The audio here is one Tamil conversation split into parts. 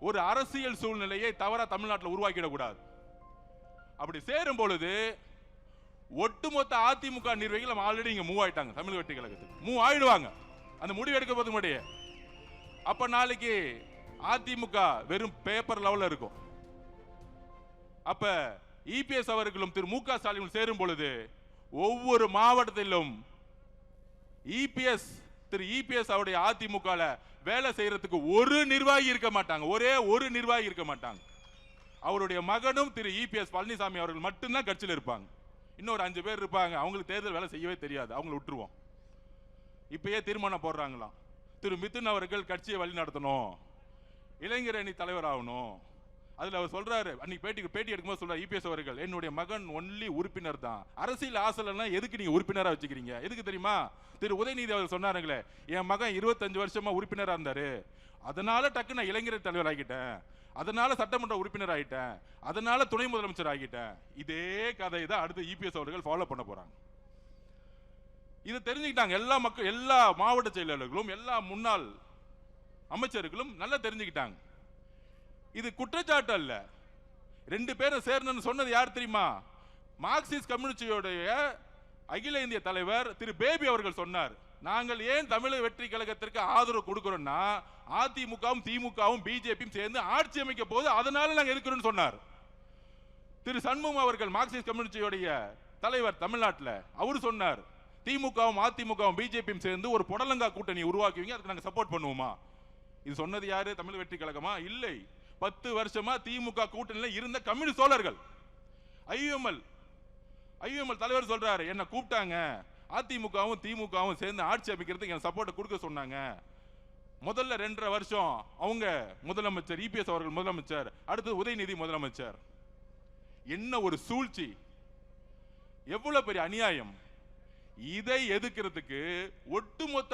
ஒரு அரசியல் சூழ்நிலையை தவறா தமிழ்நாட்டில் உருவாக்கிடக்கூடாது. அப்படி சேரும் பொழுது ஒட்டுமொத்த அதிமுக நிர்வாகிகள் ஆல்ரெடி இங்க மூவ் ஆயிட்டாங்க. தமிழ் வெற்றி கழகத்துக்கு மூவ் ஆயிடுவாங்க அந்த முடிவு எடுக்க போது முன்னாடியே. அப்ப நாளைக்கு அதிமுக வெறும் பேப்பர் லெவல்ல இருக்கும். அப்ப இபிஎஸ் அவர்களும் திரு மு க ஸ்டாலின் சேரும் பொழுது ஒவ்வொரு மாவட்டத்திலும் திரு இபிஎஸ் அவருடைய அதிமுக வேலை செய்யறதுக்கு ஒரு நிர்வாகி இருக்க மாட்டாங்க. ஒரே ஒரு நிர்வாகி இருக்க மாட்டாங்க. அவருடைய மகனும் திரு இபிஎஸ் பழனிசாமி அவர்கள் மட்டும்தான் கட்சியில் இருப்பாங்க. இன்னொரு 5 பேர் இருப்பாங்க. அவங்களுக்கு தேர்தல் வேலை செய்யவே தெரியாது. அவங்களை விட்டுருவோம். இப்பயே தீர்மானம் போடுறாங்களாம், திரு மிதுன் அவர்கள் கட்சியை வழி நடத்தணும், இளைஞர் அணி தலைவர் ஆகணும். அதுல அவர் சொல்றாரு, அன்னைக்கு பேட்டி எடுக்கும்போது சொல்றாரு இபிஎஸ் அவர்கள், என்னுடைய மகன் ஒன்லி உறுப்பினர் தான், அரசியல் ஆசைனா எதுக்கு நீங்க உறுப்பினரா வச்சுக்கிறீங்க? எதுக்கு தெரியுமா? திரு உதயநிதி அவர் சொன்னாருங்களே, என் மகன் 25 வருஷமா உறுப்பினரா இருந்தாரு, அதனால டக்கு நான் இளைஞர் தலைவர் ஆகிட்டேன், அதனால சட்டமன்ற உறுப்பினர் ஆகிட்டேன், அதனால துணை முதலமைச்சர் ஆகிட்டேன். இதே கதை தான் அடுத்து இபிஎஸ் அவர்கள் ஃபாலோ பண்ண போறாங்க. இதை தெரிஞ்சுக்கிட்டாங்க எல்லா மாவட்ட செயலாளர்களும் எல்லா முன்னாள் அமைச்சர்களும் நல்லா தெரிஞ்சுக்கிட்டாங்க. இது குற்றச்சாட்டு அல்ல. 2 பேரும் சேரணும்னு சொன்னது யார் தெரியுமா? மார்க்சிஸ்ட் கம்யூனிஸ்டுடைய அகில இந்திய தலைவர் திரு பேபி அவர்கள் சொன்னார், நாங்கள் ஏன் தமிழக வெற்றி கழகத்திற்கு ஆதரவு கொடுக்கிறோம்னா அதிமுகவும் திமுகவும் பிஜேபியும் சேர்ந்து ஆட்சி அமைக்க போது, அதனால நாங்கள் இருக்கிறோம் சொன்னார். திரு சண்முகம் அவர்கள் மார்க்சிஸ்ட் கம்யூனிஸ்டுடைய தலைவர் தமிழ்நாட்டில் அவர் சொன்னார், திமுகவும் அதிமுகவும் பிஜேபியும் சேர்ந்து ஒரு புடலங்கா கூட்டணி உருவாக்குவீங்க, அதுக்கு நாங்கள் சப்போர்ட் பண்ணுவோமா? இது சொன்னது யாரு? தமிழ் வெற்றி கழகமா? இல்லை. 10 வருஷமா திமுக கூட்டணியில் இருந்த கம்யூனிஸ்ட் தோழர்கள். ஐயுஎம்எல் தலைவர் சொல்றாரு, என்ன கூப்பிட்டாங்க, அதிமுகவும் திமுகவும் சேர்ந்து ஆட்சி அமைக்கிறதுக்கு என் சப்போர்ட் கொடுக்க சொன்னாங்க. முதல்ல 2.5 வருஷம் அவங்க முதலமைச்சர், இபிஎஸ் அவர்கள் முதலமைச்சர், அடுத்து உதயநிதி முதலமைச்சர். என்ன ஒரு சூழ்ச்சி, எவ்வளவு பெரிய அநியாயம்! இதை எதிர்க்கிறதுக்கு ஒட்டுமொத்த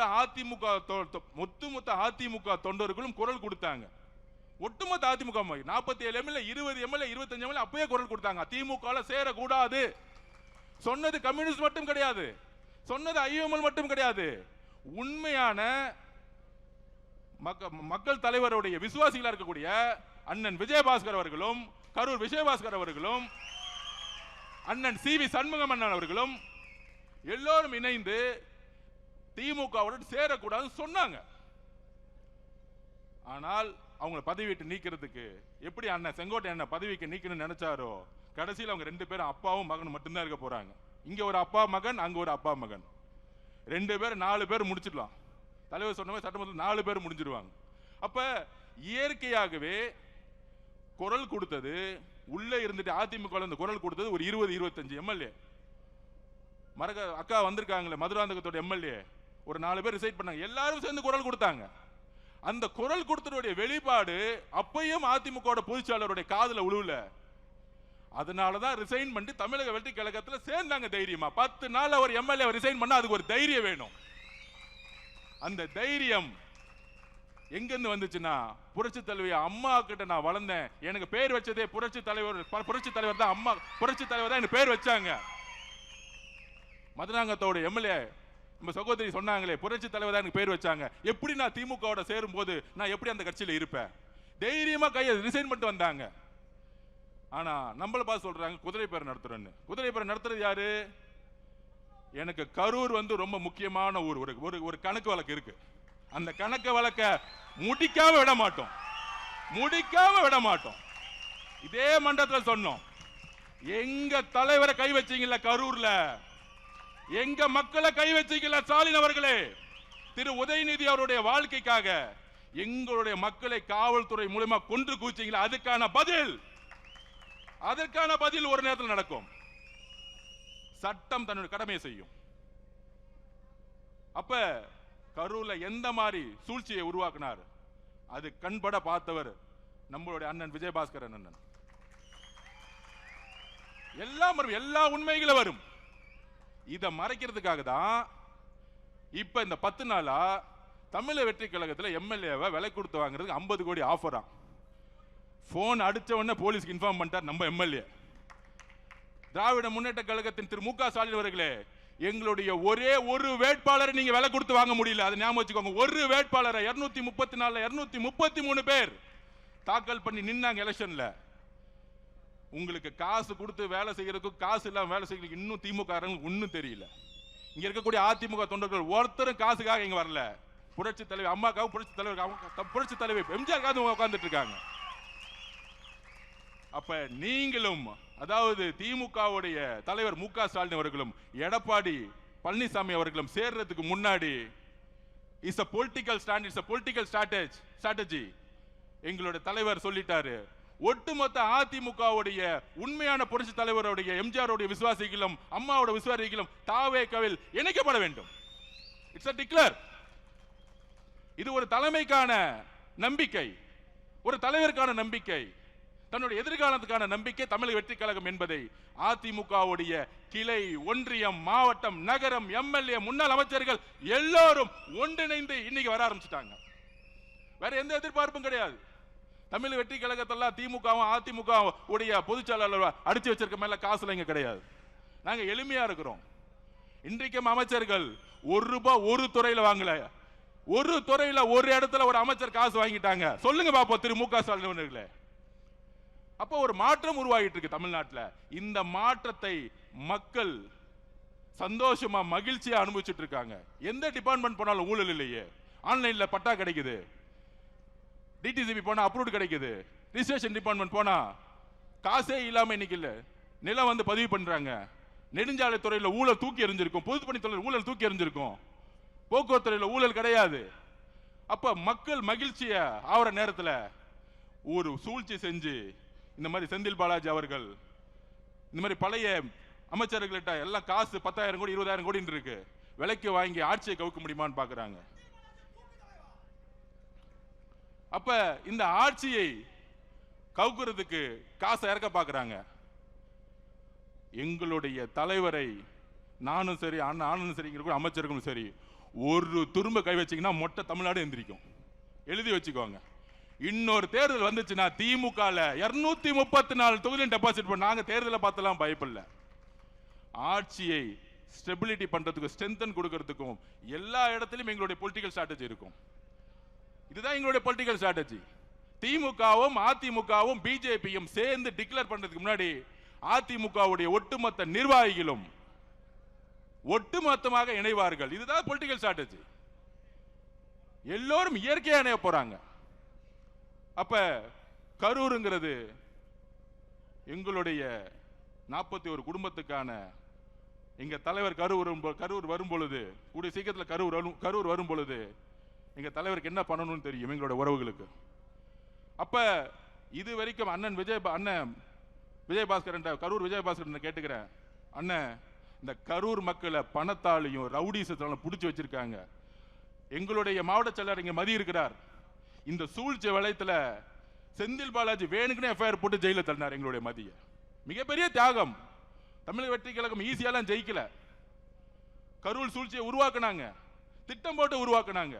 அதிமுக தொண்டர்களும் குரல் கொடுத்தாங்க. ஒட்டுமொத்த அதிமுக 47 எம்எல்ஏ 20 எம்எல்ஏ 25 எம்எல்ஏ அப்பயே குரல் கொடுத்தாங்க, திமுக சேரக்கூடாது. சொன்னது கம்யூனிஸ்ட் மட்டும் கிடையாது, சொன்னது ஐஎம்எல் மட்டும் கிடையாது, உண்மையான மக்கள் தலைவருடைய விசுவாசிகளா இருக்கக்கூடிய அண்ணன் விஜயபாஸ்கர் அவர்களும், கரூர் விஜயபாஸ்கர் அவர்களும், அண்ணன் சி.வி. சண்முகம் அண்ணன் அவர்களும் எல்லோரும் இணைந்து திமுகவுடன் சேரக்கூடாதுன்னு சொன்னாங்க. ஆனால் அவங்க பதவி விட்டு நீக்கிறதுக்கு எப்படி அண்ணன் செங்கோட்டை அண்ணன் பதவிக்கு நீக்கணும்னு நினைச்சாரோ, கடைசியில் அவங்க 2 பேரும் அப்பாவும் மகனும் மட்டும்தான் இருக்க போறாங்க. இங்க ஒரு அப்பா மகன், அங்க ஒரு அப்பா மகன், 2 பேர் 4 பேர் முடிச்சிடலாம். தலைவர் சொன்ன மாதிரி சட்டமன்றத்தில் 4 பேர் முடிஞ்சிருவாங்க. அப்ப இயற்கையாகவே குரல் கொடுத்தது, உள்ள இருந்துட்டு அதிமுக குரல் கொடுத்தது ஒரு 20-25 எம்எல்ஏ. அக்கா வந்திருக்காங்களே மதுராந்தகத்தோட எம்எல்ஏ, ஒரு 4 பேர் ரிசைட் பண்ணாங்க, எல்லாரும் சேர்ந்து குரல் கொடுத்தாங்க. அந்த குரல் கொடுத்ததுடைய வெளிப்பாடு அப்பையும் அதிமுக பொதுச்சாளருடைய காதுல உழுவல. அதனாலதான் ரிசைன் பண்ணி தமிழக வெற்றி கழகத்தில் சேர்ந்தாங்க தைரியமா. 10 நாள் அவர் எம்எல்ஏ ரிசைன் பண்ணா அதுக்கு ஒரு தைரியம் வேணும். அந்த தைரியம் எங்கிருந்து வந்துச்சுன்னா, புரட்சி தலைவி அம்மா கிட்ட நான் வளர்ந்தேன், எனக்கு பேர் வச்சதே புரட்சி தலைவர் தான், அம்மா புரட்சி தலைவர் தான் எனக்கு பேர் வச்சாங்க. மதுராங்கத்தோட எம்எல்ஏ நம்ம சகோதரி சொன்னாங்களே, புரட்சி தலைவர் தான் எனக்கு பேர் வச்சாங்க. எப்படி நான் திமுகவோட சேரும் போது நான் எப்படி அந்த கட்சியில் இருப்பேன்? தைரியமா கையை ரிசைன் பண்ணிட்டு வந்தாங்க. ஆனா நம்மள பார்த்து சொல்றாங்க குதிரை பேர் நடத்துறேன்னு. குதிரை பேர் நடத்துறது யாரு? எனக்கு கரூர் ரொம்ப முக்கியமான ஊர். ஒரு கணக்கு வழக்கு இருக்கு. அந்த கணக்கு வழக்க முடிக்காம விட மாட்டோம். இதே மண்டலத்தில் சொன்னோம், எங்க தலைவரை கை வச்சீங்கல்ல கரூர்ல, எங்க மக்களை கை வச்சீங்கல்ல ஸ்டாலின் அவர்களே, திரு உதயநிதி அவருடைய வாழ்க்கைக்காக எங்களுடைய மக்களை காவல்துறை மூலமா கொன்று கூச்சீங்களா, அதற்கான பதில் ஒரு நேரத்தில் நடக்கும். சட்டம் தன்னுடைய கடமையை செய்யும். அப்ப கரூர்ல எந்த மாதிரி சூழ்ச்சியை உருவாக்கினார், அது கண்பட பார்த்தவர் நம்மளுடைய அண்ணன் விஜயபாஸ்கர் அண்ணன். எல்லா உண்மைகளும் வரும். இதை மறைக்கிறதுக்காக தான் இப்ப இந்த 10 நாளா தமிழக வெற்றி கழகத்தில் எம்எல்ஏவை விலை கொடுத்து வாங்குறதுக்கு 50 கோடி ஆஃபரா. போன் அடிச்ச உடனே போலீஸ்க்கு இன்ஃபார்ம் பண்ணிட்டார் நம்ம எம்எல்ஏ. திராவிட முன்னேற்ற கழகத்தின் திரு மு க ஸ்டாலின் அவர்களே, எங்களுடைய ஒரே ஒரு வேட்பாளரை நீங்க விலை கொடுத்து வாங்க முடியல, அதை ஞாபகம் வச்சுக்கோங்க. ஒரு வேட்பாளரை 234 233 பேர் தாக்கல் பண்ணி நின்னாங்க எலெக்ஷன்ல. உங்களுக்கு காசு கொடுத்து வேலை செய்யறதுக்கு, காசு இல்லாம வேலை செய்யறதுக்கு இன்னும் திமுக ஒன்னும் தெரியல. இங்க இருக்கக்கூடிய அதிமுக தொண்டர்கள் ஒருத்தரும் காசுக்காக இங்க வரல. புரட்சி தலைவர் அம்மாக்காகவும் புரட்சி தலைவர் புரட்சி தலைவர் எம்ஜிஆர் உட்கார்ந்துட்டு இருக்காங்க. அப்ப நீங்களும், அதாவது திமுகவுடைய தலைவர் மு.க. ஸ்டாலின் அவர்களும் எடப்பாடி பழனிசாமி அவர்களும் சேர்றதுக்கு முன்னாடி is a political stand, it's a political strategy. எங்களுடைய தலைவர் சொல்லிட்டாரு, ஒட்டுமொத்த அதிமுகவுடைய உண்மையான புரட்சி தலைவருடைய எம்ஜிஆருடைய விசுவாசிகளும் அம்மாவோட விசுவாசிகளும் தாவேகவில் இணைக்கப்பட வேண்டும். It's a declare. இது ஒரு தலைமைக்கான நம்பிக்கை, ஒரு தலைவருக்கான நம்பிக்கை, தன்னுடைய எதிர்காலத்துக்கான நம்பிக்கை தமிழக வெற்றி கழகம் என்பதை அதிமுகவுடைய கிளை, ஒன்றியம், மாவட்டம், நகரம், எம்எல்ஏ, முன்னாள் அமைச்சர்கள் எல்லோரும் ஒன்றிணைந்து இன்னைக்கு வர ஆரம்பிச்சிட்டாங்க. வேற எந்த எதிர்பார்ப்பும் கிடையாது. தமிழ் வெற்றி கழகத்தெல்லாம் திமுகவும் அதிமுக உடைய பொதுச்செயலாளர் அடிச்சு வச்சிருக்க மேல காசுல இங்க கிடையாது. நாங்க எளிமையா இருக்கிறோம். இன்றைக்கும் அமைச்சர்கள் ₹1 ஒரு துறையில வாங்கல, ஒரு துறையில ஒரு இடத்துல ஒரு அமைச்சர் காசு வாங்கிட்டாங்க. சொல்லுங்க பாப்போம் திரு மு.க. ஸ்டாலின் அவர்களே. அப்போ ஒரு மாற்றம் உருவாகிட்டு இருக்கு தமிழ்நாட்டில். இந்த மாற்றத்தை மக்கள் சந்தோஷமா மகிழ்ச்சியா அனுபவிச்சுட்டு இருக்காங்க. எந்த டிபார்ட்மெண்ட் போனாலும் ஊழல் இல்லையே. ஆன்லைன்ல பட்டா கிடைக்குது, டிடிசிபி போனா அப்ரூவ்ட் கிடைக்குது, ரிஜிஸ்ட்ரேஷன் டிபார்ட்மெண்ட் போனா காசே இல்லாம இன்னைக்கு இல்ல நிலம் வந்து பதிவு பண்றாங்க. நெடுஞ்சாலை துறையில ஊழல் தூக்கி எறிஞ்சிருக்கும், பொதுப்பணித்துறையில் ஊழல் தூக்கி எறிஞ்சிருக்கும், போக்குவரத்து துறையில ஊழல் கிடையாது. அப்ப மக்கள் மகிழ்ச்சிய ஆவற நேரத்துல ஒரு சூழ்ச்சி செஞ்சு இந்த மாதிரி செந்தில் பாலாஜி அவர்கள் இந்த மாதிரி பழைய அமைச்சர்கள்ட்ட எல்லாம் காசு 10,000 கோடி 20,000 கோடி இருக்கு, விலைக்கு வாங்கி ஆட்சியை கவுக்க முடியுமான்னு பாக்குறாங்க. அப்ப இந்த ஆட்சியை கவுக்குறதுக்கு காசை இறக்க பாக்குறாங்க. எங்களுடைய தலைவரை நானும் சரி, அண்ணனும் சரி, அமைச்சர்களும் சரி, ஒரு துரும்ப கை வச்சீங்கன்னா மொட்டை தமிழ்நாடு எந்திரிக்கும். எழுதி வச்சுக்கோங்க. இன்னொரு தேர்தல் வந்துச்சுன்னா திமுக 234 தொகுதியும் டெபாசிட் பண்ண நாங்க தேர்தலை பார்த்தலாம் பயப்படல. ஆட்சியை ஸ்டெபிலிட்டி பண்றதுக்கும் ஸ்ட்ரென்தன் கொடுக்கிறதுக்கும் எல்லா இடத்திலும் எங்களுடைய பொலிட்டிக்கல் ஸ்ட்ராட்டஜி இருக்கும். இதுதான் எங்களுடைய பொலிட்டிக்கல் ஸ்ட்ராட்டஜி. திமுகவும் அதிமுகவும் பிஜேபியும் சேர்ந்து டிக்ளேர் பண்றதுக்கு முன்னாடி அதிமுகவுடைய ஒட்டுமொத்த நிர்வாகிகளும் ஒட்டுமொத்தமாக இணைவார்கள். இதுதான் பொலிட்டிக்கல் ஸ்ட்ராட்டஜி. எல்லோரும் இயற்கையா இணைய போறாங்க. அப்ப கரூருங்கிறது எங்களுடைய 41 குடும்பத்துக்கான எங்க தலைவர் கரூர் வரும் பொழுது, கூடிய சீக்கிரத்தில் கரூர் வரும் பொழுது எங்க தலைவருக்கு என்ன பண்ணணும்னு தெரியும் எங்களோட உறவுகளுக்கு. அப்ப இது வரைக்கும் அண்ணன் விஜயபாஸ்கர் கரூர் விஜயபாஸ்கர் கேட்டுக்கிறேன், அண்ணன் இந்த கரூர் மக்களை பணத்தாலையும் ரவுடிசத்தாலும் பிடிச்சி வச்சிருக்காங்க. எங்களுடைய மாவட்ட செயலர் இங்க மதி இருக்கிறார். இந்த சூழ்ச்சி வளையத்துல செந்தில் பாலாஜி வேணுக்குன்னு எஃப்ஐஆர் போட்டு ஜெயில தள்ளினார் எங்களுடைய மதிய. மிகப்பெரிய தியாகம். தமிழக வெற்றி கழகம் ஈஸியாலாம் ஜெயிக்கல. கரூர் சூழ்ச்சியை உருவாக்குனாங்க, திட்டம் போட்டு உருவாக்குனாங்க,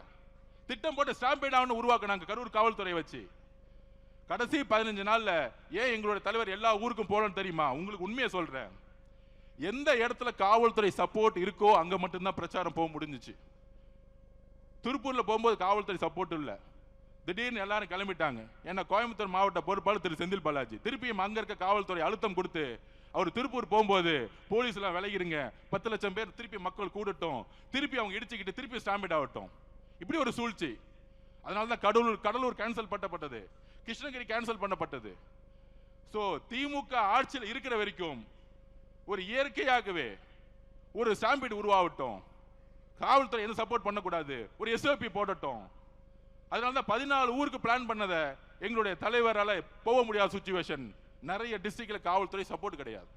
திட்டம் போட்டு ஸ்டாம்பேட் ஆகணும் உருவாக்குனாங்க கரூர் காவல்துறை வச்சு. கடைசி 15 நாள்ல ஏன் எங்களுடைய தலைவர் எல்லா ஊருக்கும் போலன்னு தெரியுமா? உங்களுக்கு உண்மையை சொல்றேன். எந்த இடத்துல காவல்துறை சப்போர்ட் இருக்கோ அங்க மட்டும்தான் பிரச்சாரம் போக முடிஞ்சிச்சு. திருப்பூர்ல போகும்போது காவல்துறை சப்போர்ட் இல்ல, திடீர்னு எல்லாரும் கிளம்பிட்டாங்க. ஏன்னா கோயம்புத்தூர் மாவட்ட பொறுப்பாளர் திரு செந்தில் பாலாஜி திருப்பியும் அங்க இருக்க காவல்துறை அழுத்தம் கொடுத்து அவர் திருப்பூர் போகும்போது போலீஸ் எல்லாம் விலகிருங்க, 10 லட்சம் பேர் திருப்பி மக்கள் கூடட்டும், திருப்பி அவங்க இடிச்சுக்கிட்டு திருப்பி ஸ்டாம்பிட் ஆகட்டும், இப்படி ஒரு சூழ்ச்சி. அதனாலதான் கடலூர் கேன்சல் பண்ணப்பட்டது, கிருஷ்ணகிரி கேன்சல் பண்ணப்பட்டது. சோ திமுக ஆட்சியில் இருக்கிற வரைக்கும் ஒரு இயற்கையாகவே ஒரு ஸ்டாம்பிட் உருவாகட்டும், காவல்துறை என்ன சப்போர்ட் பண்ணக்கூடாது, ஒரு எஸ்ஓபி போடட்டும். அதனாலதான் 14 ஊருக்கு பிளான் பண்ணதை எங்களுடைய தலைவரால போக முடியாத சிச்சுவேஷன். நிறைய டிஸ்ட்ரிக்ட்ல காவல்துறை சப்போர்ட் கிடையாது.